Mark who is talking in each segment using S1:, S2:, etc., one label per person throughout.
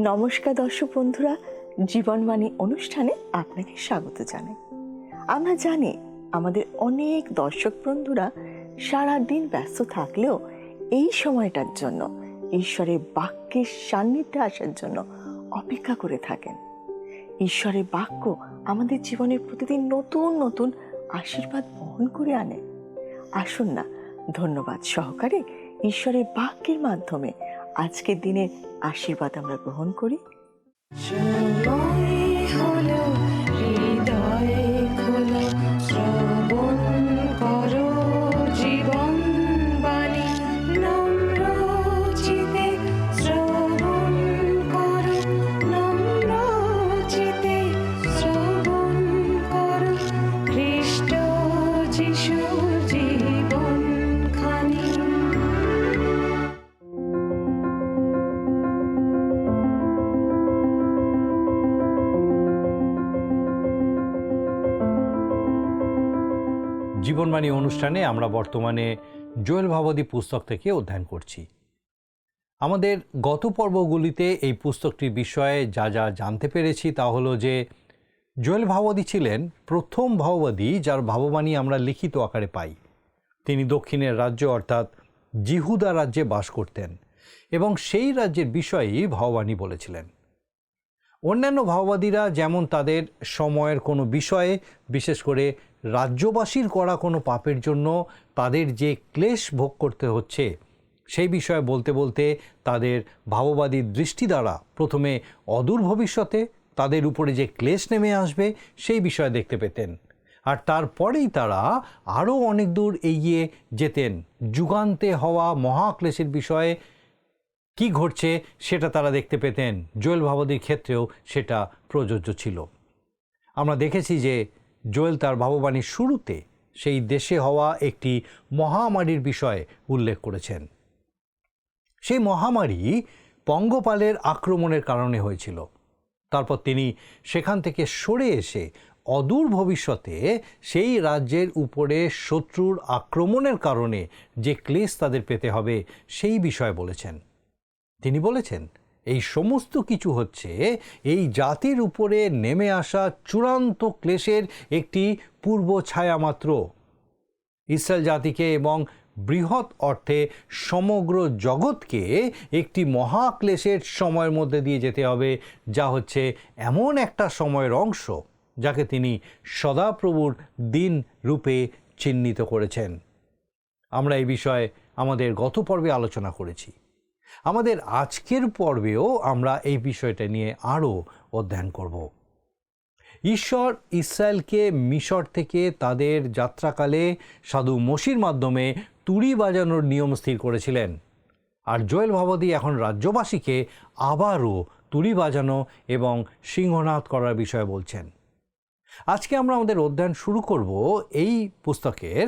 S1: নমস্কার দর্শক বন্ধুরা, জীবনবাণী অনুষ্ঠানে আপনাকে স্বাগত জানাই। আমরা জানি আমাদের অনেক দর্শক বন্ধুরা সারাদিন ব্যস্ত থাকলেও এই সময়টার জন্য ঈশ্বরের বাক্যের সান্নিধ্যে আসার জন্য অপেক্ষা করে থাকেন। ঈশ্বরের বাক্য আমাদের জীবনে প্রতিদিন নতুন নতুন আশীর্বাদ বহন করে আনে। আসুন না, ধন্যবাদ সহকারে ঈশ্বরের বাক্যের মাধ্যমে আজকের দিনের আশীর্বাদ আমরা গ্রহণ করি।
S2: জীবনবাণী অনুষ্ঠানে আমরা বর্তমানে জোয়েল ভাবাদী পুস্তক থেকে অধ্যয়ন করছি। আমাদের গত পর্বগুলিতে এই পুস্তকটির বিষয়ে যা যা জানতে পেরেছি তা হলো যে জোয়েল ভাবাদী ছিলেন প্রথম ভাববাদী যার ভাববাণী আমরা লিখিত আকারে পাই। তিনি দক্ষিণের রাজ্য অর্থাৎ জিহুদা রাজ্যে বাস করতেন এবং সেই রাজ্যের বিষয়েই ভাববাণী বলেছিলেন। অন্যান্য ভাববাদীরা যেমন তাদের সময়ের কোনো বিষয়ে, বিশেষ করে রাজ্যবাসীর করা কোনো পাপের জন্য তাদের যে ক্লেশ ভোগ করতে হচ্ছে সেই বিষয়ে বলতে বলতে তাদের ভাববাদীর দৃষ্টি দ্বারা প্রথমে অদূর ভবিষ্যতে তাদের উপরে যে ক্লেশ নেমে আসবে সেই বিষয়ে দেখতে পেতেন, আর তারপরেই তারা আরও অনেক দূর এগিয়ে যেতেন। যুগান্তে হওয়া মহাক্লেশের বিষয়ে কি ঘটছে সেটা তারা দেখতে পেতেন। জোয়েল ভাবাদীর ক্ষেত্রেও সেটা প্রযোজ্য ছিল। আমরা দেখেছি যে জোয়েল তার ভাববাণীর শুরুতে সেই দেশে হওয়া একটি মহামারীর বিষয়ে উল্লেখ করেছেন। সেই মহামারী পঙ্গপালের আক্রমণের কারণে হয়েছিল। তারপর তিনি সেখান থেকে সরে এসে অদূর ভবিষ্যতে সেই রাজ্যের উপরে শত্রুর আক্রমণের কারণে যে ক্লেশ তাদের পেতে হবে সেই বিষয়ে বলেছেন। তিনি বলেছেন এই সমস্ত কিছু হচ্ছে এই জাতির উপরে নেমে আসা চূড়ান্ত ক্লেশের একটি পূর্ব ছায়া মাত্র। ইসরায়েল জাতিকে এবং বৃহৎ অর্থে সমগ্র জগৎকে একটি মহাক্লেশের সময়ের মধ্যে দিয়ে যেতে হবে, যা হচ্ছে এমন একটা সময়ের অংশ যাকে তিনি সদাপ্রভুর দিন রূপে চিহ্নিত করেছেন। আমরা এই বিষয়ে আমাদের গত পর্বে আলোচনা করেছি। আমাদের আজকের পর্বেও আমরা এই বিষয়টা নিয়ে আরও অধ্যয়ন করব। ঈশ্বর ইসরায়েলকে মিশর থেকে তাদের যাত্রাকালে সাধু মোশির মাধ্যমে তুড়ি বাজানোর নিয়ম স্থির করেছিলেন, আর জোয়েল ভাবাদী এখন রাজ্যবাসীকে আবারও তুড়ি বাজানো এবং সিংহনাদ করার বিষয়ে বলছেন। আজকে আমরা আমাদের অধ্যয়ন শুরু করব এই পুস্তকের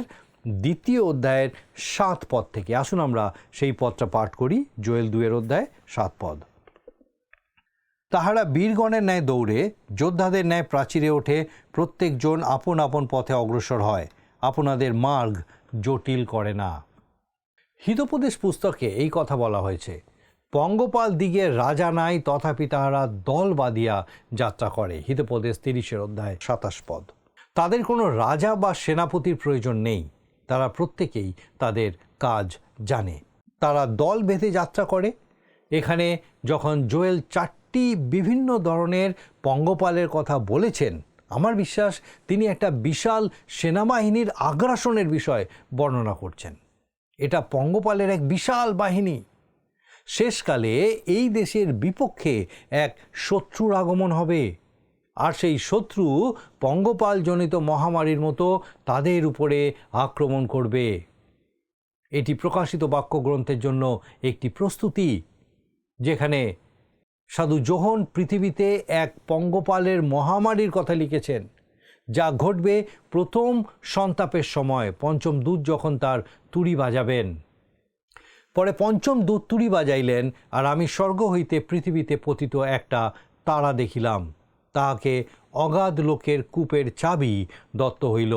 S2: 2য় অধ্যায়ের 7 পদ থেকে। আসুন আমরা সেই পদটা পাঠ করি। জোয়েল 2 অধ্যায় 7 পদ। তাহারা বীরগণের ন্যায় দৌড়ে, যোদ্ধাদের ন্যায় প্রাচীরে ওঠে, প্রত্যেকজন আপন আপন পথে অগ্রসর হয়, আপনাদের মার্গ জটিল করে না। হিতোপদেশ পুস্তকে এই কথা বলা হয়েছে, পঙ্গপাল দিগের রাজা নাই, তথাপি তাহারা দল বাঁধিয়া যাত্রা করে। হিতোপদেশ 30 অধ্যায় 27 পদ। তাদের কোনো রাজা বা সেনাপতির প্রয়োজন নেই, তারা প্রত্যেকেই তাদের কাজ জানে, তারা দল বেঁধে যাত্রা করে। এখানে যখন জোয়েল 4টি বিভিন্ন ধরনের পঙ্গপালের কথা বলেছেন, আমার বিশ্বাস তিনি একটা বিশাল সেনাবাহিনীর আগ্রাসনের বিষয় বর্ণনা করছেন। এটা পঙ্গপালের এক বিশাল বাহিনী। শেষকালে এই দেশের বিপক্ষে এক শত্রুর আগমন হবে, আর সেই শত্রু পঙ্গপাল জনিত মহামারীর মতো তাদের উপরে আক্রমণ করবে। এটি প্রকাশিত বাক্য গ্রন্থের জন্য একটি প্রস্তুতি, যেখানে সাধু যোহন পৃথিবীতে এক পঙ্গপালের মহামারীর কথা লিখেছেন, যা ঘটবে প্রথম সন্তাপের সময়, পঞ্চম দূত যখন তার তুড়ি বাজাবেন। পরে পঞ্চম দূত তুড়ি বাজাইলেন, আর আমি স্বর্গ হইতে পৃথিবীতে পতিত একটা তারা দেখিলাম, তাহাকে অগাধ লোকের কূপের চাবি দত্ত হইল।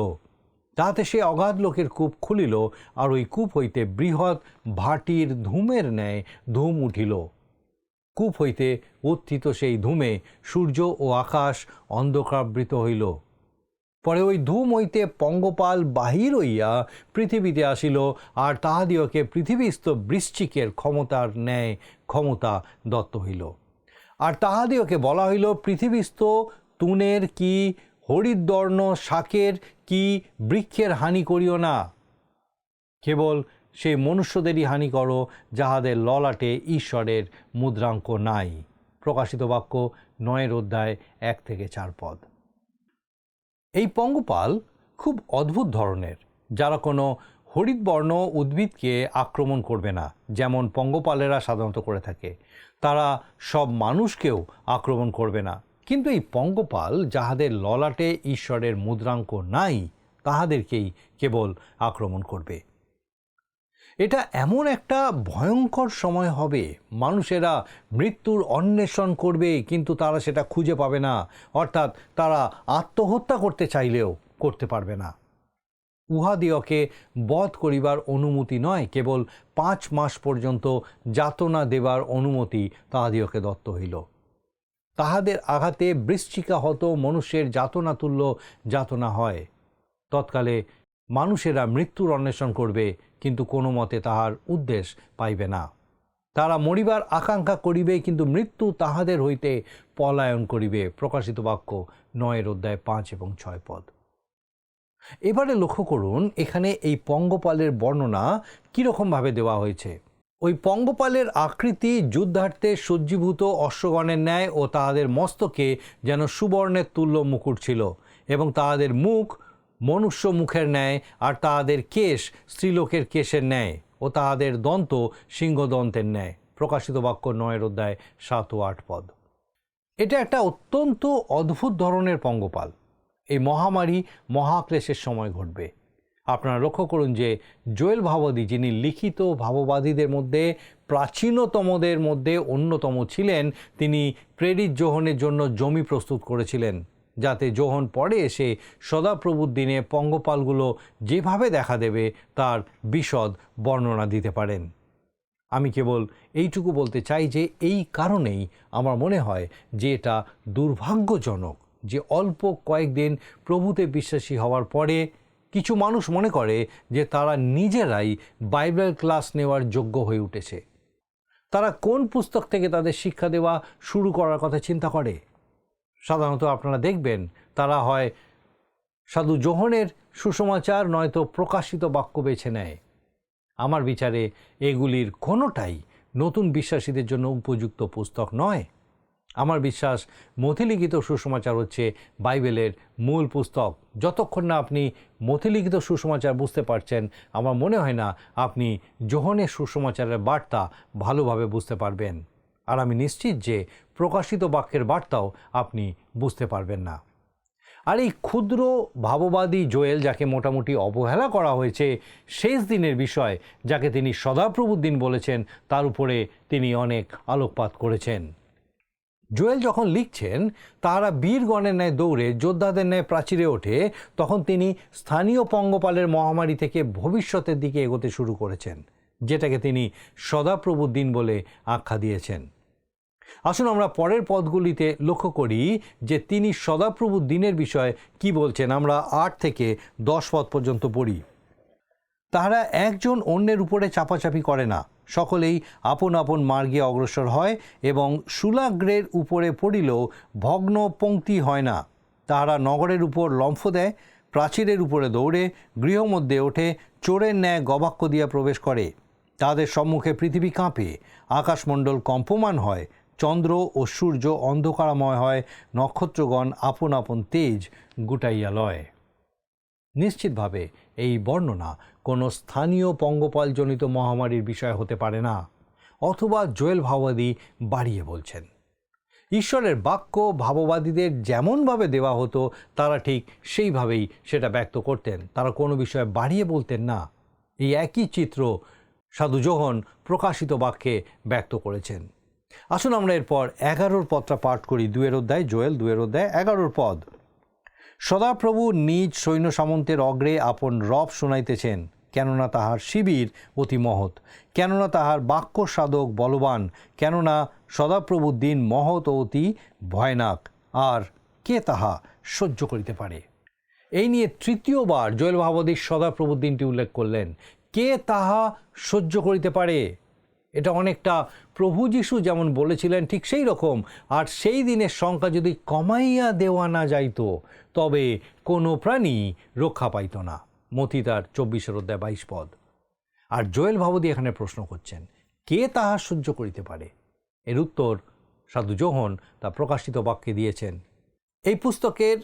S2: তাহাতে সে অগাধ লোকের কূপ খুলিল, আর ওই কূপ হইতে বৃহৎ ভাটির ধূমের ন্যায় ধূম উঠিল। কূপ হইতে উত্থিত সেই ধূমে সূর্য ও আকাশ অন্ধকারাবৃত হইল। পরে ওই ধূম হইতে পঙ্গপাল বাহির হইয়া পৃথিবীতে আসিল, আর তাহাদিওকে পৃথিবীস্থ বৃশ্চিকের ক্ষমতার ন্যায় ক্ষমতা দত্ত হইল। আর তাহাদিওকে বলা হইল, পৃথিবীস্থ তুনের কি হরিদ্বর্ণ শাকের কি বৃক্ষের হানি করিও না, কেবল সেই মনুষ্যদেরই হানি করো যাহাদের ললাটে ঈশ্বরের মুদ্রাঙ্ক নাই। প্রকাশিত বাক্য 9 অধ্যায় 1-4 পদ। এই পঙ্গপাল খুব অদ্ভুত ধরনের, যারা কোনো হরিতবর্ণ উদ্ভিদকে আক্রমণ করবে না, যেমন পঙ্গপালেরা সাধারণত করে থাকে। তারা সব মানুষকেও আক্রমণ করবে না, কিন্তু এই পঙ্গপাল যাহাদের ললাটে ঈশ্বরের মুদ্রাঙ্ক নাই তাহাদেরকেই কেবল আক্রমণ করবে। এটা এমন একটা ভয়ঙ্কর সময় হবে, মানুষেরা মৃত্যুর অন্বেষণ করবে কিন্তু তারা সেটা খুঁজে পাবে না, অর্থাৎ তারা আত্মহত্যা করতে চাইলেও করতে পারবে না। উহাদিওকে বধ করিবার অনুমতি নয়, কেবল 5 মাস পর্যন্ত যাতনা দেবার অনুমতি তাহাদিওকে দত্ত হইল। তাহাদের আঘাতে বৃশ্চিকা হত মনুষ্যের যাতনা তুল্য যাতনা হয়। তৎকালে মানুষেরা মৃত্যুর অন্বেষণ করবে, কিন্তু কোনো মতে তাহার উদ্দেশ্য পাইবে না। তারা মরিবার আকাঙ্ক্ষা করিবে, কিন্তু মৃত্যু তাহাদের হইতে পলায়ন করিবে। প্রকাশিত বাক্য 9 অধ্যায় 5 এবং 6 পদ। এবারে লক্ষ্য করুন, এখানে এই পঙ্গপালের বর্ণনা কীরকমভাবে দেওয়া হয়েছে। ওই পঙ্গপালের আকৃতি যুদ্ধার্থে সজ্জীভূত অশ্বগণের ন্যায়, ও তাহাদের মস্তকে যেন সুবর্ণের তুল্য মুকুট ছিল, এবং তাহাদের মুখ মনুষ্য মুখের ন্যায়, আর তাহাদের কেশ স্ত্রীলোকের কেশের ন্যায়, ও তাহাদের দন্ত সিংহদন্তের ন্যায়। প্রকাশিত বাক্য 9 অধ্যায় 7 ও 8 পদ। এটা একটা অত্যন্ত অদ্ভুত ধরনের পঙ্গপাল। এই মহামারী মহাক্লেশের সময় ঘটবে। আপনারা লক্ষ্য করুন যে জোয়েল ভাববাদী, যিনি লিখিত ভাববাদীদের মধ্যে প্রাচীনতমদের মধ্যে অন্যতম ছিলেন, তিনি প্রেরিত যোহনের জন্য জমি প্রস্তুত করেছিলেন, যাতে যোহন পরে এসে সদাপ্রভুর দিনে পঙ্গপালগুলো যেভাবে দেখা দেবে তার বিশদ বর্ণনা দিতে পারেন। আমি কেবল এইটুকু বলতে চাই যে এই কারণেই আমার মনে হয় যে এটা দুর্ভাগ্যজনক যে অল্প কয়েকদিন প্রভুতে বিশ্বাসী হওয়ার পরে কিছু মানুষ মনে করে যে তারা নিজেরাই বাইবেল ক্লাস নেওয়ার যোগ্য হয়ে উঠেছে। তারা কোন পুস্তক থেকে তাদের শিক্ষা দেওয়া শুরু করার কথা চিন্তা করে? সাধারণত আপনারা দেখবেন তারা হয় সাধু যোহনের সুসমাচার নয়তো প্রকাশিত বাক্য বেছে নেয়। আমার বিচারে এগুলির কোনোটাই নতুন বিশ্বাসীদের জন্য উপযুক্ত পুস্তক নয়। আমার বিশ্বাস মথিলিখিত সুসমাচার হচ্ছে বাইবেলের মূল পুস্তক। যতক্ষণ না আপনি মথিলিখিত সুসমাচার বুঝতে পারছেন, আমার মনে হয় না আপনি যোহনের সুসমাচারের বার্তা ভালোভাবে বুঝতে পারবেন। আর আমি নিশ্চিত যে প্রকাশিত বাক্যের বার্তাও আপনি বুঝতে পারবেন না। আর এই ক্ষুদ্র ভাববাদী জোয়েল, যাকে মোটামুটি অবহেলা করা হয়েছে, শেষ দিনের বিষয় যাকে তিনি সদাপ্রভুর দিন বলেছেন, তার উপরে তিনি অনেক আলোকপাত করেছেন। জোয়েল যখন লিখছেন তাহারা বীরগণের ন্যায় দৌড়ে যোদ্ধাদের ন্যায় প্রাচীরে ওঠে, তখন তিনি স্থানীয় পঙ্গপালের মহামারী থেকে ভবিষ্যতের দিকে এগোতে শুরু করেছেন, যেটাকে তিনি সদাপ্রভুর দিন বলে আখ্যা দিয়েছেন। আসুন আমরা পরের পদগুলিতে লক্ষ্য করি যে তিনি সদাপ্রভুর দিনের বিষয়ে কি বলছেন। আমরা 8 থেকে 10 পদ পর্যন্ত পড়ি। তাহারা একজন অন্যের উপরে চাপাচাপি করে না, সকলেই আপন আপন মার্গে অগ্রসর হয়, এবং শূলাগ্রের উপরে পড়িলেও ভগ্ন পঙ্ক্তি হয় না। তাহারা নগরের উপর লম্ফ দেয়, প্রাচীরের উপরে দৌড়ে, গৃহমধ্যে ওঠে, চোরের ন্যায় গবাক্য দিয়া প্রবেশ করে। তাদের সম্মুখে পৃথিবী কাঁপে, আকাশমণ্ডল কম্পমান হয়, চন্দ্র ও সূর্য অন্ধকারময় হয়, নক্ষত্রগণ আপন আপন তেজ গুটাইয়া লয়। নিশ্চিতভাবে এই বর্ণনা কোনো স্থানীয় পঙ্গপালজনিত মহামারীর বিষয় হতে পারে না, অথবা জোয়েল ভাববাদী বাড়িয়ে বলছেন। ঈশ্বরের বাক্য ভাববাদীদের যেমনভাবে দেওয়া হতো তারা ঠিক সেইভাবেই সেটা ব্যক্ত করতেন। তারা কোনো বিষয়ে বাড়িয়ে বলতেন না। এই একই চিত্র সাধু যোহন প্রকাশিত বাক্যে ব্যক্ত করেছেন। আসুন আমরা এরপর 11 পদটা পাঠ করি। 2 অধ্যায়, জোয়েল 2 অধ্যায় 11 পদ। সদাপ্রভু নিজ সৈন্য সামন্তের অগ্রে আপন রব শুনাইতেছেন, কেননা তাহার শিবির অতি মহৎ, কেননা তাহার বাক্য সাধক বলবান, কেননা সদাপ্রভুর দিন মহৎ ও অতি ভয়ানক, আর কে তাহা সহ্য করিতে পারে। এই নিয়ে তৃতীয়বার জোয়েল ভাবাদী সদাপ্রভুর দিনটি উল্লেখ করলেন। কে তাহা সহ্য করিতে পারে? এটা অনেকটা প্রভু যীশু যেমন বলেছিলেন ঠিক সেই রকম। আর সেই দিনের সংখ্যা যদি কমাইয়া দেওয়া না যাইত, তবে কোনো প্রাণী রক্ষা পাইত না। মতি তার 24:22 আর জোয়েল ভাবাদী এখানে প্রশ্ন করছেন, কে তাহা সহ্য করিতে পারে? এর উত্তর সাধু যোহন তা প্রকাশিত বাক্যে দিয়েছেন। এই পুস্তকের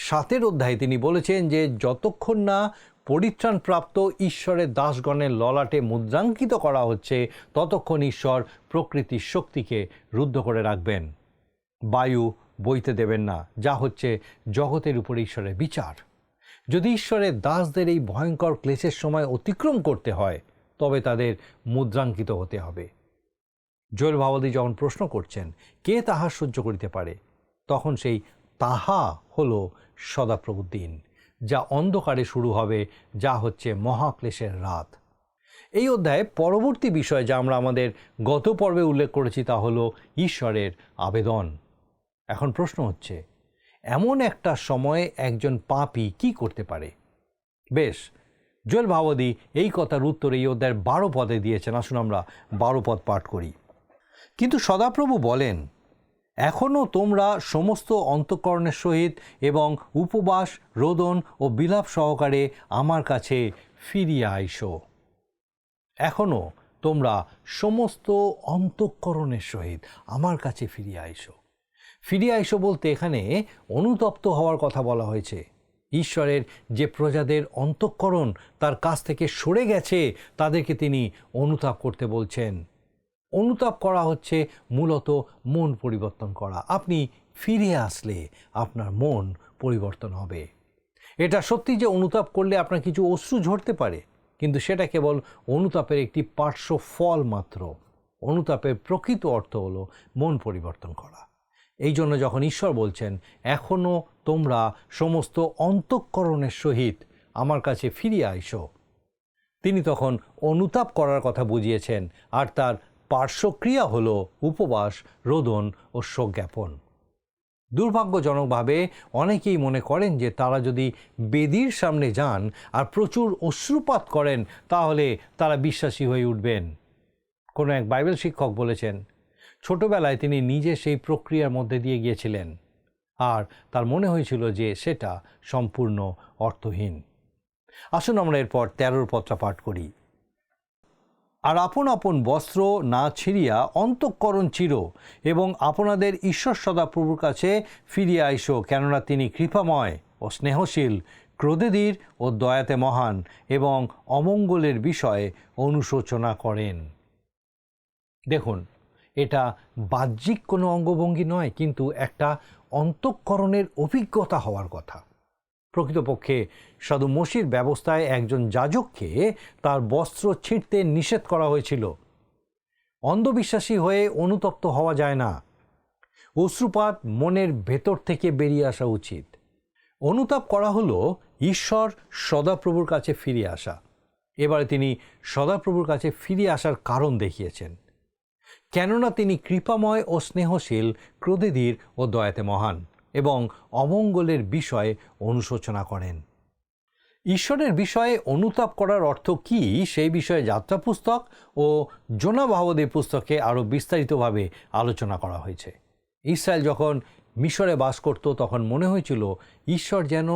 S2: 7 অধ্যায়ে তিনি বলেছেন যে যতক্ষণ না পরিত্রাণপ্রাপ্ত ঈশ্বরের দাসগণের ললাটে মুদ্রাঙ্কিত করা হচ্ছে, ততক্ষণ ঈশ্বর প্রকৃতির শক্তিকে রুদ্ধ করে রাখবেন, বায়ু বইতে দেবেন না, যা হচ্ছে জগতের উপরে ঈশ্বরের বিচার। যদি ঈশ্বরের দাসদের এই ভয়ঙ্কর ক্লেশের সময় অতিক্রম করতে হয়, তবে তাদের মুদ্রাঙ্কিত হতে হবে। জোয়েল ভাবাদী যখন প্রশ্ন করছেন কে তাহা সহ্য করিতে পারে, তখন সেই তাহা হলো সদাপ্রভুর দিন, যা অন্ধকারে শুরু হবে, যা হচ্ছে মহাক্লেশের রাত। এই অধ্যায়ে পরবর্তী বিষয় যা আমরা আমাদের গত পর্বে উল্লেখ করেছি তা হলো ঈশ্বরের আবেদন। এখন প্রশ্ন হচ্ছে, এমন একটা সময়ে একজন পাপী কি করতে পারে? বেশ, জোয়েল ভাবাদী এই কথার উত্তর এই অধ্যায়ের 12 পদে দিয়েছেন। আসুন আমরা 12 পদ পাঠ করি। কিন্তু সদাপ্রভু বলেন, এখনও তোমরা সমস্ত অন্তঃকরণের সহিত এবং উপবাস, রোদন ও বিলাপ সহকারে আমার কাছে ফিরিয়ে আইসো। এখনও তোমরা সমস্ত অন্তঃকরণের সহিত আমার কাছে ফিরিয়ে আইসো। ফিরিয়ে আইসো বলতে এখানে অনুতপ্ত হওয়ার কথা বলা হয়েছে। ঈশ্বরের যে প্রজাদের অন্তঃকরণ তার কাছ থেকে সরে গেছে, তাদেরকে তিনি অনুতাপ করতে বলছেন। অনুতাপ করা হচ্ছে মূলত মন পরিবর্তন করা। আপনি ফিরে আসলে আপনার মন পরিবর্তন হবে। এটা সত্যি যে অনুতাপ করলে আপনার কিছু অশ্রু ঝরতে পারে, কিন্তু সেটা কেবল অনুতাপের একটি পার্শ্ব ফল মাত্র। অনুতাপের প্রকৃত অর্থ হলো মন পরিবর্তন করা। এই জন্য যখন ঈশ্বর বলছেন এখনও তোমরা সমস্ত অন্তঃকরণের সহিত আমার কাছে ফিরিয়ে আইসো, তিনি তখন অনুতাপ করার কথা বুঝিয়েছেন, আর তার পার্শ্বক্রিয়া হলো উপবাস, রোদন ও শোক জ্ঞাপন। দুর্ভাগ্যজনকভাবে অনেকেই মনে করেন যে তারা যদি বেদির সামনে যান আর প্রচুর অশ্রুপাত করেন, তাহলে তারা বিশ্বাসী হয়ে উঠবেন। কোনো এক বাইবেল শিক্ষক বলেছেন, ছোটবেলায় তিনি নিজে সেই প্রক্রিয়ার মধ্যে দিয়ে গিয়েছিলেন, আর তার মনে হয়েছিল যে সেটা সম্পূর্ণ অর্থহীন। আসুন আমরা এরপর 13 পদটা পাঠ করি। আর আপন আপন বস্ত্র না ছিঁড়িয়া অন্তঃকরণ চিরো এবং আপনাদের ঈশ্বর সদাপ্রভুর কাছে ফিরিয়ে আইসো, কেননা তিনি কৃপাময় ও স্নেহশীল, ক্রোধেধীর ও দয়াতে মহান, এবং অমঙ্গলের বিষয়ে অনুশোচনা করেন। দেখুন, এটা বাহ্যিক কোনো অঙ্গভঙ্গি নয়, কিন্তু একটা অন্তঃকরণের অভিজ্ঞতা হওয়ার কথা। প্রকৃতপক্ষে সাধু মসির ব্যবস্থায় একজন যাজককে তার বস্ত্র ছিঁড়তে নিষেধ করা হয়েছিল। অন্ধবিশ্বাসী হয়ে অনুতপ্ত হওয়া যায় না। অশ্রুপাত মনের ভেতর থেকে বেরিয়ে আসা উচিত। অনুতাপ করা হলো ঈশ্বর সদাপ্রভুর কাছে ফিরে আসা। এবারে তিনি সদাপ্রভুর কাছে ফিরে আসার কারণ দেখিয়েছেন, কেননা তিনি কৃপাময় ও স্নেহশীল, ক্রোধেধীর ও দয়াতে মহান, এবং অমঙ্গলের বিষয়ে অনুশোচনা করেন। ঈশ্বরের বিষয়ে অনুতাপ করার অর্থ কী, সেই বিষয়ে যাত্রা পুস্তক ও জোনা ভাবাদীর পুস্তকে আরও বিস্তারিতভাবে আলোচনা করা হয়েছে। ইসরায়েল যখন মিশরে বাস করত, তখন মনে হয়েছিল ঈশ্বর যেন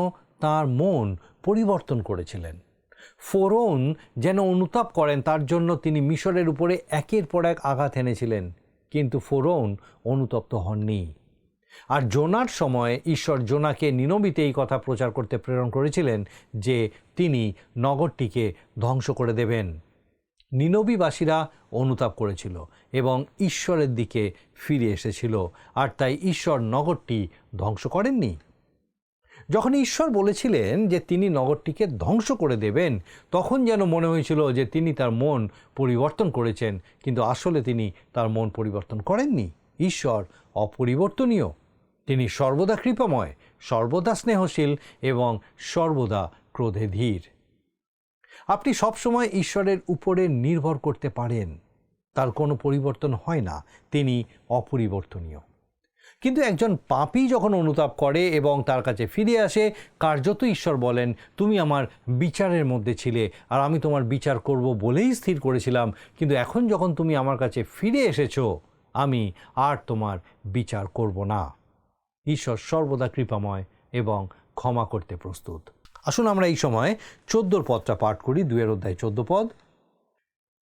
S2: তার মন পরিবর্তন করেছিলেন। ফোরন যেন অনুতাপ করেন, তার জন্য তিনি মিশরের উপরে একের পর এক আঘাত এনেছিলেন, কিন্তু ফোরন অনুতপ্ত হননি। আর জোনার সময় ঈশ্বর জোনাকে নিনবিতে এই কথা প্রচার করতে প্রেরণ করেছিলেন যে তিনি নগরটিকে ধ্বংস করে দেবেন। নিনবিবাসীরা অনুতাপ করেছিল এবং ঈশ্বরের দিকে ফিরে এসেছিল, আর তাই ঈশ্বর নগরটি ধ্বংস করেননি। যখন ঈশ্বর বলেছিলেন যে তিনি নগরটিকে ধ্বংস করে দেবেন, তখন যেন মনে হয়েছিল যে তিনি তার মন পরিবর্তন করেছেন, কিন্তু আসলে তিনি তার মন পরিবর্তন করেননি। ঈশ্বর অপরিবর্তনীয়। তিনি সর্বদা কৃপাময়, সর্বদা স্নেহশীল এবং সর্বদা ক্রোধে ধীর। আপনি সবসময় ঈশ্বরের উপরে নির্ভর করতে পারেন। তার কোনো পরিবর্তন হয় না, তিনি অপরিবর্তনীয়। কিন্তু একজন পাপী যখন অনুতাপ করে এবং তার কাছে ফিরে আসে, কার্যত ঈশ্বর বলেন, তুমি আমার বিচারের মধ্যে ছিলে আর আমি তোমার বিচার করব বলেই স্থির করেছিলাম, কিন্তু এখন যখন তুমি আমার কাছে ফিরে এসেছো, আমি আর তোমার বিচার করব না। ঈশ্বর সর্বদা কৃপাময় এবং ক্ষমা করতে প্রস্তুত। আসুন আমরা এই সময় 14 পদটা পাঠ করি, 2 অধ্যায় 14 পদ।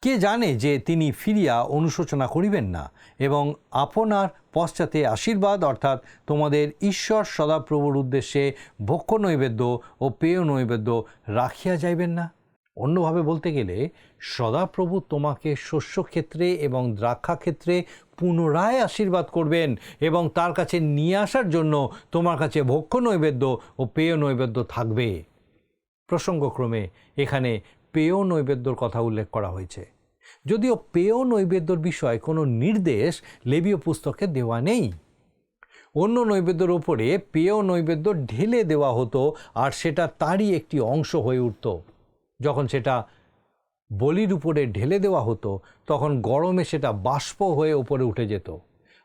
S2: কে জানে যে তিনি ফিরিয়া অনুশোচনা করিবেন না এবং আপনার পশ্চাতে আশীর্বাদ অর্থাৎ তোমাদের ঈশ্বর সদাপ্রভুর উদ্দেশ্যে ভক্ষ নৈবেদ্য ও পেয় নৈবেদ্য রাখিয়া যাইবেন না। অন্যভাবে বলতে গেলে, সদাপ্রভু তোমাকে শস্যক্ষেত্রে এবং দ্রাক্ষাক্ষেত্রে পুনরায় আশীর্বাদ করবেন এবং তার কাছে নিয়ে আসার জন্য তোমার কাছে ভক্ষ নৈবেদ্য ও পেয় নৈবেদ্য থাকবে। প্রসঙ্গক্রমে এখানে পেয় নৈবেদ্যর কথা উল্লেখ করা হয়েছে, যদিও পেয় নৈবেদ্যর বিষয়ে কোনো নির্দেশ লেবীয় পুস্তকে দেওয়া নেই। অন্য নৈবেদ্যের ওপরে পেয় নৈবেদ্য ঢেলে দেওয়া হতো আর সেটা তারই একটি অংশ হয়ে উঠত। যখন সেটা বলির উপরে ঢেলে দেওয়া হতো তখন গরমে সেটা বাষ্প হয়ে উপরে উঠে যেত।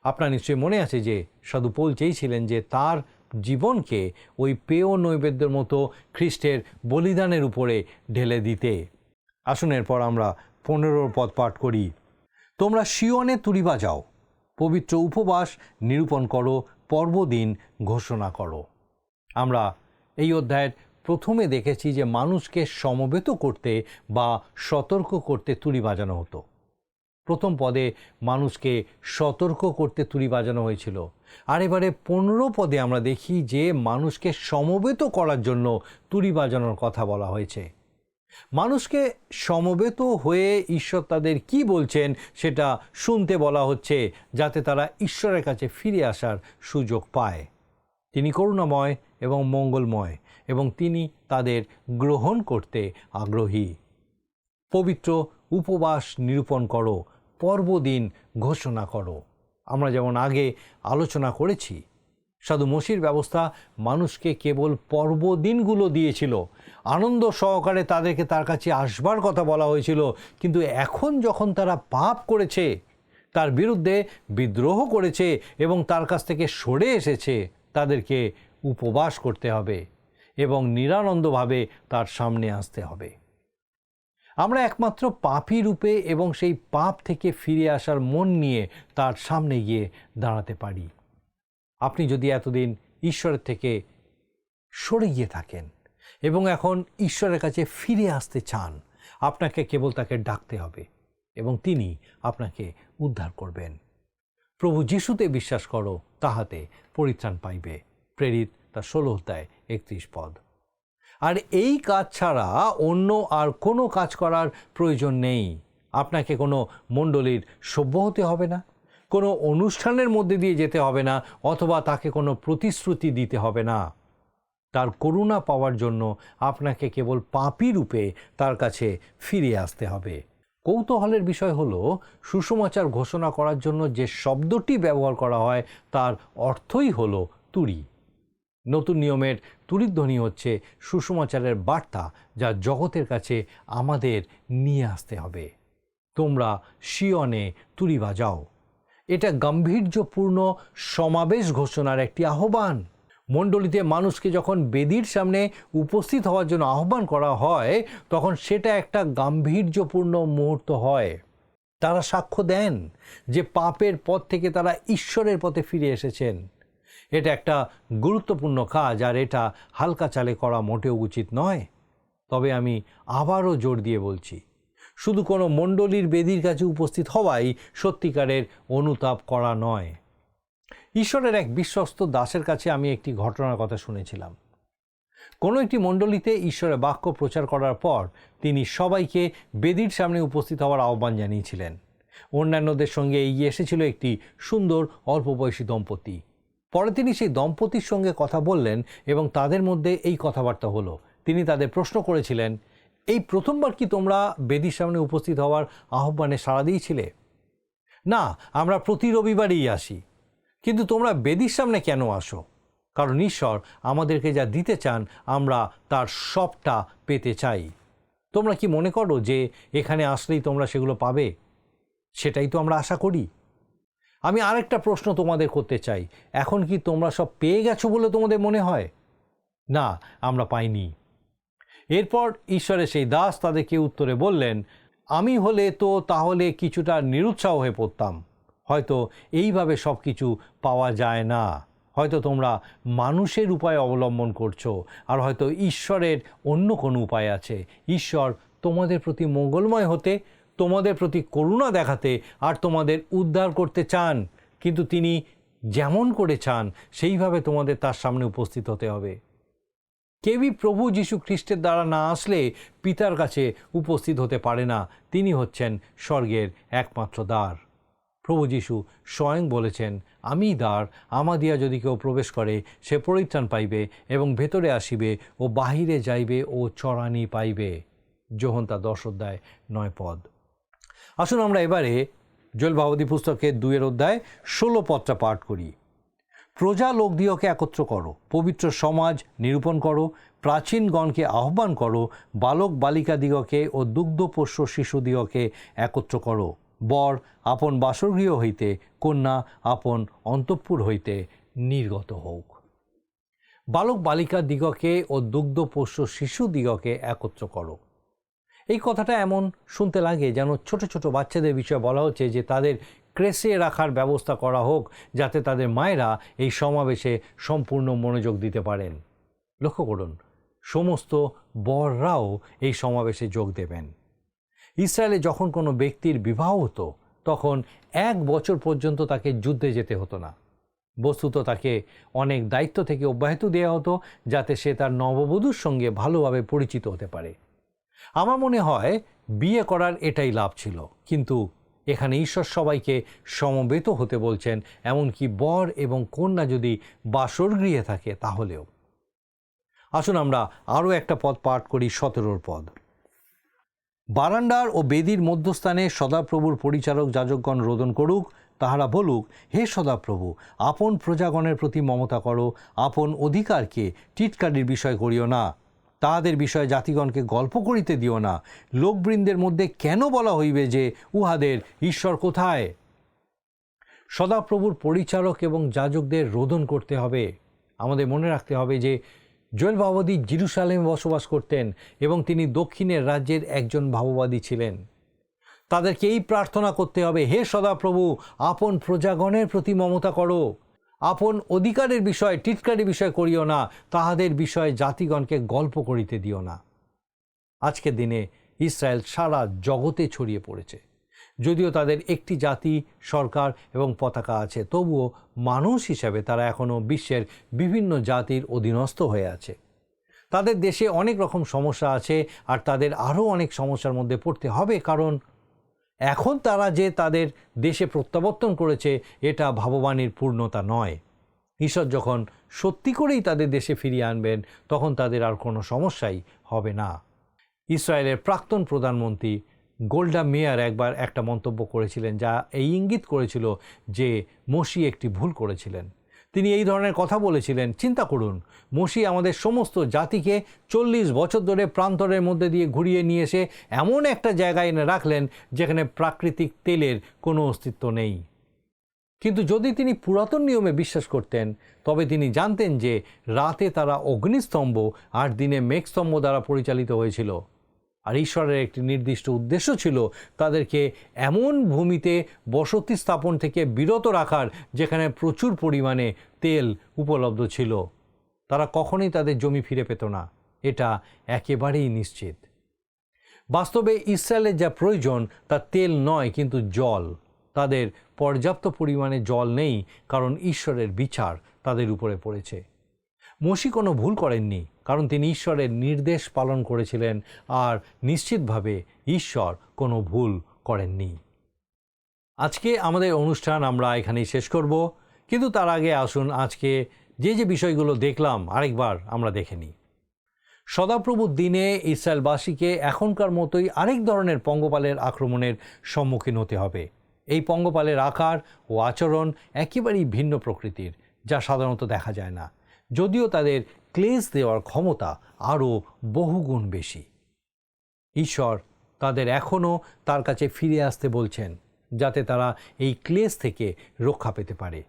S2: আপনার নিশ্চয়ই মনে আছে যে সাধু পৌল চেয়েছিলেন যে তার জীবনকে ওই পেয় নৈবেদ্যের মতো খ্রিস্টের বলিদানের উপরে ঢেলে দিতে। আসুন এরপর আমরা 15 পদ পাঠ করি। তোমরা সিয়নে তুরি বাজাও, পবিত্র উপবাস নিরূপণ করো, পর্বদিন ঘোষণা করো। আমরা এই অধ্যায়ের প্রথমে দেখেছি যে মানুষকে সমবেত করতে বা সতর্ক করতে তুরি বাজানো হতো। প্রথম পদে মানুষকে সতর্ক করতে তুরি বাজানো হয়েছিল, আর এবারে 15 পদে আমরা দেখি যে মানুষকে সমবেত করার জন্য তুরি বাজানোর কথা বলা হয়েছে। মানুষকে সমবেত হয়ে ঈশ্বর তাদের কি বলছেন সেটা শুনতে বলা হচ্ছে, যাতে তারা ঈশ্বরের কাছে ফিরে আসার সুযোগ পায়। তিনি করুণাময় এবং মঙ্গলময় এবং তিনি তাদের গ্রহণ করতে আগ্রহী। পবিত্র উপবাস নিরূপণ করো, পর্বদিন ঘোষণা করো। আমরা যেমন আগে আলোচনা করেছি, সাধু মসির ব্যবস্থা মানুষকে কেবল পর্বদিনগুলো দিয়েছিল, আনন্দ সহকারে তাদেরকে তার কাছে আসবার কথা বলা হয়েছিল। কিন্তু এখন যখন তারা পাপ করেছে, তার বিরুদ্ধে বিদ্রোহ করেছে এবং তার কাছ থেকে সরে এসেছে, তাদেরকে উপবাস করতে হবে এবং নিরানন্দভাবে তার সামনে আসতে হবে। আমরা একমাত্র পাপী রূপে এবং সেই পাপ থেকে ফিরে আসার মন নিয়ে তার সামনে গিয়ে দাঁড়াতে পারি। আপনি যদি এতদিন ঈশ্বরের থেকে সরে গিয়ে থাকেন এবং এখন ঈশ্বরের কাছে ফিরে আসতে চান, আপনাকে কেবল তাকে ডাকতে হবে এবং তিনি আপনাকে উদ্ধার করবেন। প্রভু যিশুতে বিশ্বাস করো, তাহাতে পরিত্রাণ পাইবে। প্রেরিত তার 16 অধ্যায় 31 পদ। আর এই কাজ ছাড়া অন্য আর কোনো কাজ করার প্রয়োজন নেই। আপনাকে কোনো মণ্ডলীর সভ্য হতে হবে না, কোনো অনুষ্ঠানের মধ্যে দিয়ে যেতে হবে না, অথবা তাকে কোনো প্রতিশ্রুতি দিতে হবে না। তার করুণা পাওয়ার জন্য আপনাকে কেবল পাপী রূপে তার কাছে ফিরে আসতে হবে। কৌতূহলের বিষয় হলো, সুসমাচার ঘোষণা করার জন্য যে শব্দটি ব্যবহার করা হয় তার অর্থই হলো তুরি। নতুন নিয়মের তুরির ধ্বনি হচ্ছে সুসমাচারের বার্তা, যা জগতের কাছে আমাদের নিয়ে আসতে হবে। তোমরা সিয়নে তুরি বাজাও। এটা গাম্ভীর্যপূর্ণ সমাবেশ ঘোষণার একটি আহ্বান। মণ্ডলীতে মানুষকে যখন বেদির সামনে উপস্থিত হওয়ার জন্য আহ্বান করা হয়, তখন সেটা একটা গাম্ভীর্যপূর্ণ মুহূর্ত হয়। তারা সাক্ষ্য দেন যে পাপের পথ থেকে তারা ঈশ্বরের পথে ফিরে এসেছেন। এটা একটা গুরুত্বপূর্ণ কাজ, আর এটা হালকা চালে করা মোটেও উচিত নয়। তবে আমি আবারও জোর দিয়ে বলছি, শুধু কোনো মণ্ডলীর বেদির কাছে উপস্থিত হওয়াই সত্যিকারের অনুতাপ করা নয়। ঈশ্বরের এক বিশ্বস্ত দাসের কাছে আমি একটি ঘটনার কথা শুনেছিলাম। কোনো একটি মণ্ডলীতে ঈশ্বরের বাক্য প্রচার করার পর তিনি সবাইকে বেদির সামনে উপস্থিত হওয়ার আহ্বান জানিয়েছিলেন। অন্যান্যদের সঙ্গে এগিয়ে এসেছিল একটি সুন্দর অল্প বয়সী দম্পতি। পরে তিনি সেই দম্পতির সঙ্গে কথা বললেন এবং তাদের মধ্যে এই কথাবার্তা হলো। তিনি তাদের প্রশ্ন করেছিলেন, এই প্রথমবার কি তোমরা বেদির সামনে উপস্থিত হওয়ার আহ্বানে সাড়া দিয়েছিলে? না, আমরা প্রতি রবিবারই আসি। কিন্তু তোমরা বেদির সামনে কেন আসো? কারণ ঈশ্বর আমাদেরকে যা দিতে চান আমরা তার সবটা পেতে চাই। তোমরা কি মনে করো যে এখানে আসলেই তোমরা সেগুলো পাবে? সেটাই তো আমরা আশা করি। আমি আরেকটা প্রশ্ন তোমাদের করতে চাই, এখন কি তোমরা সব পেয়ে গেছো বলে তোমাদের মনে হয়? না, আমরা পাইনি। এরপর ঈশ্বরের সেই দাস তাদেরকে উত্তরে বললেন, আমি হলে তো তাহলে কিছুটা নিরুৎসাহ হয়ে পড়তাম। হয়তো এইভাবে সব কিছু পাওয়া যায় না। হয়তো তোমরা মানুষের উপায় অবলম্বন করছো, আর হয়তো ঈশ্বরের অন্য কোনো উপায় আছে। ঈশ্বর তোমাদের প্রতি মঙ্গলময় হতে, তোমাদের প্রতি করুণা দেখাতে আর তোমাদের উদ্ধার করতে চান, কিন্তু তিনি যেমন করে চান সেইভাবে তোমাদের তার সামনে উপস্থিত হতে হবে। কেউই প্রভু যীশু খ্রিস্টের দ্বারা না আসলে পিতার কাছে উপস্থিত হতে পারে না। তিনি হচ্ছেন স্বর্গের একমাত্র দ্বার। প্রভু যীশু স্বয়ং বলেছেন, আমি দ্বার, আমা দিয়া যদি কেউ প্রবেশ করে সে পরিত্রাণ পাইবে এবং ভেতরে আসিবে ও বাহিরে যাইবে ও চরানি পাইবে। যোহন 10:9 আসুন আমরা এবারে জোয়েল ভাববাদী পুস্তকের 2:16 পাঠ করি। প্রজা লোকদিওকে একত্র করো, পবিত্র সমাজ নিরূপণ করো, প্রাচীনগণকে আহ্বান করো, বালক বালিকাদিগকে ও দুগ্ধপোষ্য শিশুদিগকে একত্র করো। বর আপন বাসগৃহ হইতে, কন্যা আপন অন্তঃপুর হইতে নির্গত হোক। বালক বালিকা দিগকে ও দুগ্ধপোষ্য শিশুদিগকে একত্র করো। এই কথাটা এমন শুনতে লাগে যেন ছোট ছোট বাচ্চাদের বিষয়ে বলা হচ্ছে যে তাদের ক্রেসে রাখার ব্যবস্থা করা হোক, যাতে তাদের মায়েরা এই সমাবেশে সম্পূর্ণ মনোযোগ দিতে পারেন। লক্ষ্য করুন, সমস্ত বররাও এই সমাবেশে যোগ দেবেন। ইসরায়েলে যখন কোনো ব্যক্তির বিবাহ হতো তখন 1 বছর পর্যন্ত তাকে যুদ্ধে যেতে হতো না। বস্তুত তাকে অনেক দায়িত্ব থেকে অব্যাহতি দেওয়া হতো, যাতে সে তার নববধূর সঙ্গে ভালোভাবে পরিচিত হতে পারে। আমার মনে হয় বিয়ে করার এটাই লাভ ছিল, কিন্তু এখানে ঈশ্বর সবাইকে সমবেত হতে বলছেন, এমনকি বর এবং কন্যা যদি বাসরগৃহে থাকে তাহলেও। আসুন আমরা আরও একটা পদ পাঠ করি, 17 পদ। বারান্দার ও বেদির মধ্যস্থানে সদাপ্রভুর পরিচারক যাজকগণ রোদন করুক, তাহারা বলুক, হে সদাপ্রভু, আপন প্রজাগণের প্রতি মমতা করো, আপন অধিকারকে টিটকারির বিষয় করিও না, তাহাদের বিষয়ে জাতিগণকে গল্প করিতে দিও না। লোকবৃন্দের মধ্যে কেন বলা হইবে যে উহাদের ঈশ্বর কোথায়? সদাপ্রভুর পরিচারক এবং যাজকদের রোদন করতে হবে। আমাদের মনে রাখতে হবে যে জোয়েল ভাববাদী জেরুসালেমে বসবাস করতেন এবং তিনি দক্ষিণের রাজ্যের একজন ভাববাদী ছিলেন। তাদেরকে এই প্রার্থনা করতে হবে, হে সদাপ্রভু, আপন প্রজাগণের প্রতি মমতা করো, আপন অধিকারের বিষয় টিটকারি বিষয় করিও না, তাহাদের বিষয়ে জাতিগণকে গল্প করিতে দিও না। আজকের দিনে ইসরায়েল সারা জগতে ছড়িয়ে পড়েছে। যদিও তাদের একটি জাতি, সরকার এবং পতাকা আছে, তবুও মানুষ হিসাবে তারা এখনও বিশ্বের বিভিন্ন জাতির অধীনস্থ হয়ে আছে। তাদের দেশে অনেক রকম সমস্যা আছে, আর তাদের আরও অনেক সমস্যার মধ্যে পড়তে হবে, কারণ এখন তারা যে তাদের দেশে প্রত্যাবর্তন করেছে এটা ভাববাণীর পূর্ণতা নয়। ঈশ্বর যখন সত্যি করেই তাদের দেশে ফিরিয়ে আনবেন তখন তাদের আর কোনো সমস্যাই হবে না। ইসরায়েলের প্রাক্তন প্রধানমন্ত্রী গোল্ডা মেয়ার একবার একটা মন্তব্য করেছিলেন, যা এই ইঙ্গিত করেছিল যে মসি একটি ভুল করেছিলেন। তিনি এই ধরনের কথা বলেছিলেন, চিন্তা করুন, মসি আমাদের সমস্ত জাতিকে 40 বছর ধরে প্রান্তরের মধ্যে দিয়ে ঘুরিয়ে নিয়ে এসে এমন একটা জায়গায় এনে রাখলেন যেখানে প্রাকৃতিক তেলের কোনো অস্তিত্ব নেই। কিন্তু যদি তিনি পুরাতন নিয়মে বিশ্বাস করতেন তবে তিনি জানতেন যে রাতে তারা অগ্নিস্তম্ভ আর দিনে মেঘস্তম্ভ দ্বারা পরিচালিত হয়েছিল। আর ঈশ্বরের একটি নির্দিষ্ট উদ্দেশ্য ছিল তাদেরকে এমন ভূমিতে বসতি স্থাপন থেকে বিরত রাখার যেখানে প্রচুর পরিমাণে তেল উপলব্ধ ছিল। তারা কখনোই তাদের জমি ফিরে পেত না, এটা একেবারেই নিশ্চিত। বাস্তবে ইসরায়েলের যা প্রয়োজন তা তেল নয়, কিন্তু জল। তাদের পর্যাপ্ত পরিমাণে জল নেই, কারণ ঈশ্বরের বিচার তাদের উপরে পড়েছে। মসি কোনো ভুল করেননি, কারণ তিনি ঈশ্বরের নির্দেশ পালন করেছিলেন, আর নিশ্চিতভাবে ঈশ্বর কোনো ভুল করেননি। আজকে আমাদের অনুষ্ঠান আমরা এখানেই শেষ করব, কিন্তু তার আগে আসুন আজকে যে বিষয়গুলো দেখলাম আরেকবার আমরা দেখে নিই। সদাপ্রভুর দিনে ইসরায়েলবাসীকে এখনকার মতোই আরেক ধরনের পঙ্গপালের আক্রমণের সম্মুখীন হতে হবে। এই পঙ্গপালের আকার ও আচরণ একেবারেই ভিন্ন প্রকৃতির, যা সাধারণত দেখা যায় না, যদিও তাদের ক্লেশ দেওয়ার ক্ষমতা আরও বহুগুণ বেশি। ঈশ্বর তাদের এখনও তার কাছে ফিরে আসতে বলছেন, যাতে তারা এই ক্লেশ থেকে রক্ষা পেতে পারে।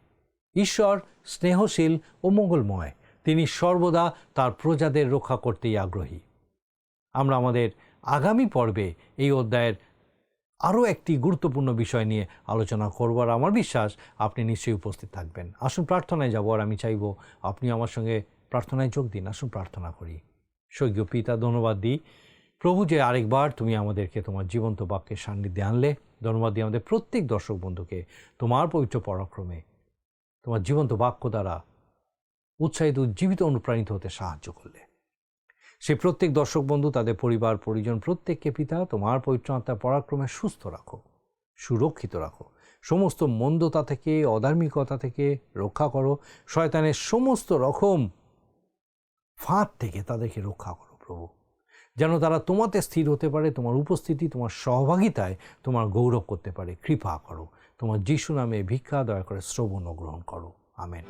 S2: ঈশ্বর স্নেহশীল ও মঙ্গলময়, তিনি সর্বদা তার প্রজাদের রক্ষা করতেই আগ্রহী। আমরা আমাদের আগামী পর্বে এই অধ্যায়ের আরও একটি গুরুত্বপূর্ণ বিষয় নিয়ে আলোচনা করব, আর আমার বিশ্বাস আপনি নিশ্চয়ই উপস্থিত থাকবেন। আসুন প্রার্থনায় যাব, আর আমি চাইব আপনি আমার সঙ্গে প্রার্থনায় যোগ দিন। আসুন প্রার্থনা করি। স্বর্গীয় পিতা, ধন্যবাদ দিই প্রভু যে আরেকবার তুমি আমাদেরকে তোমার জীবন্ত বাক্যের সান্নিধ্যে আনলে। ধন্যবাদ দিই আমাদের প্রত্যেক দর্শক বন্ধুকে তোমার পবিত্র পরাক্রমে তোমার জীবন্ত বাক্য দ্বারা উৎসাহিত, উজ্জীবিত, অনুপ্রাণিত হতে সাহায্য করলে। সেই প্রত্যেক দর্শক বন্ধু, তাদের পরিবার পরিজন প্রত্যেককে পিতা তোমার পবিত্র আত্মার পরাক্রমে সুস্থ রাখো, সুরক্ষিত রাখো। সমস্ত মন্দতা থেকে, অধার্মিকতা থেকে রক্ষা করো। শয়তানের সমস্ত রকম ফাঁদ থেকে তাদেরকে রক্ষা করো প্রভু, যেন তারা তোমাতে স্থির হতে পারে, তোমার উপস্থিতি, তোমার সহভাগিতায় তোমার গৌরব করতে পারে। কৃপা করো। তোমার যিশু নামে ভিক্ষা দয়া করে শ্রবণ ও গ্রহণ করো। আমেন।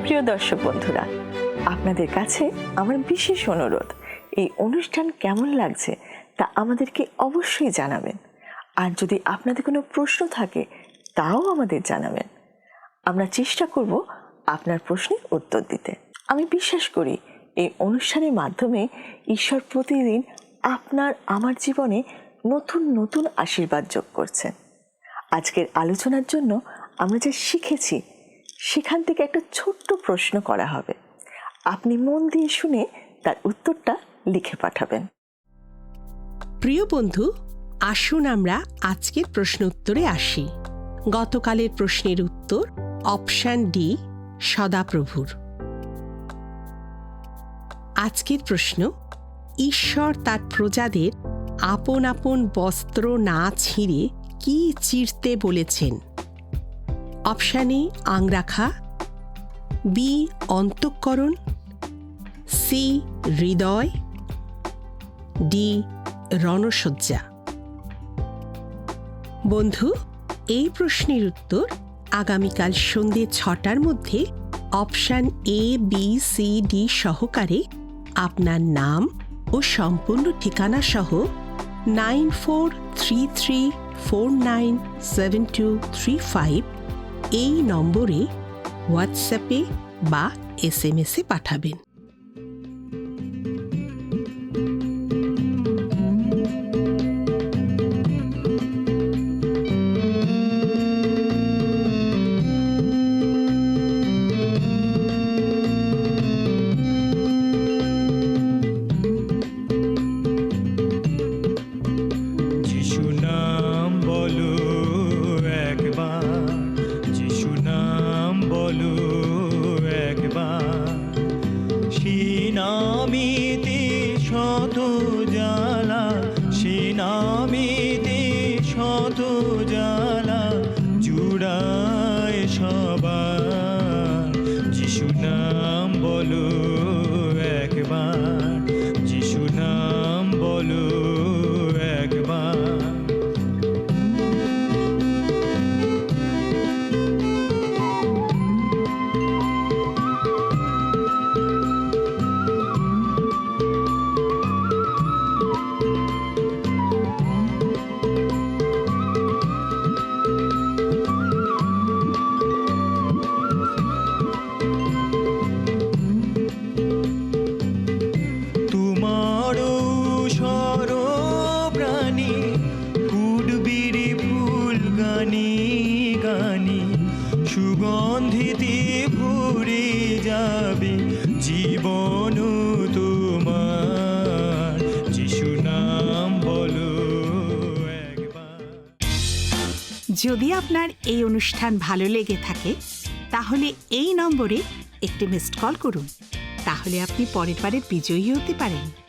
S1: প্রিয় দর্শক বন্ধুরা, আপনাদের কাছে আমার বিশেষ অনুরোধ, এই অনুষ্ঠান কেমন লাগছে তা আমাদেরকে অবশ্যই জানাবেন। আর যদি আপনাদের কোনো প্রশ্ন থাকে তাও আমাদের জানাবেন। আমরা চেষ্টা করব আপনার প্রশ্নের উত্তর দিতে। আমি বিশ্বাস করি এই অনুষ্ঠানের মাধ্যমে ঈশ্বর প্রতিদিন আপনার আমার জীবনে নতুন নতুন আশীর্বাদ যোগ করছেন। আজকের আলোচনার জন্য আমরা যা শিখেছি সেখান থেকে একটা ছোট্ট প্রশ্ন করা হবে। আপনি মন দিয়ে শুনে তার উত্তরটা লিখে পাঠাবেন।
S3: প্রিয় বন্ধু, আসুন আমরা আজকের প্রশ্ন উত্তরে আসি। গতকালের প্রশ্নের উত্তর অপশন ডি, সদাপ্রভুর। আজকের প্রশ্ন, ঈশ্বর তার প্রজাদের আপন আপন বস্ত্র না ছিঁড়ে কি চিরতে বলেছেন? অপশন এ আংরাখা, বি অন্তঃকরণ, সি হৃদয়, ডি রণসজ্জা। বন্ধু, এই প্রশ্নের উত্তর আগামীকাল সন্ধ্যে 6টার মধ্যে option A, B, C, D সহকারে আপনার নাম ও সম্পূর্ণ ঠিকানা সহ 9433497235 এই নম্বরে হোয়াটসঅ্যাপে বা SMS-এ পাঠাবেন। যদি আপনার এই অনুষ্ঠান ভালো লেগে থাকে তাহলে এই নম্বরে একটি মিসড কল করুন। তাহলে আপনি পরের বারে বিজয়ী হতে পারেন।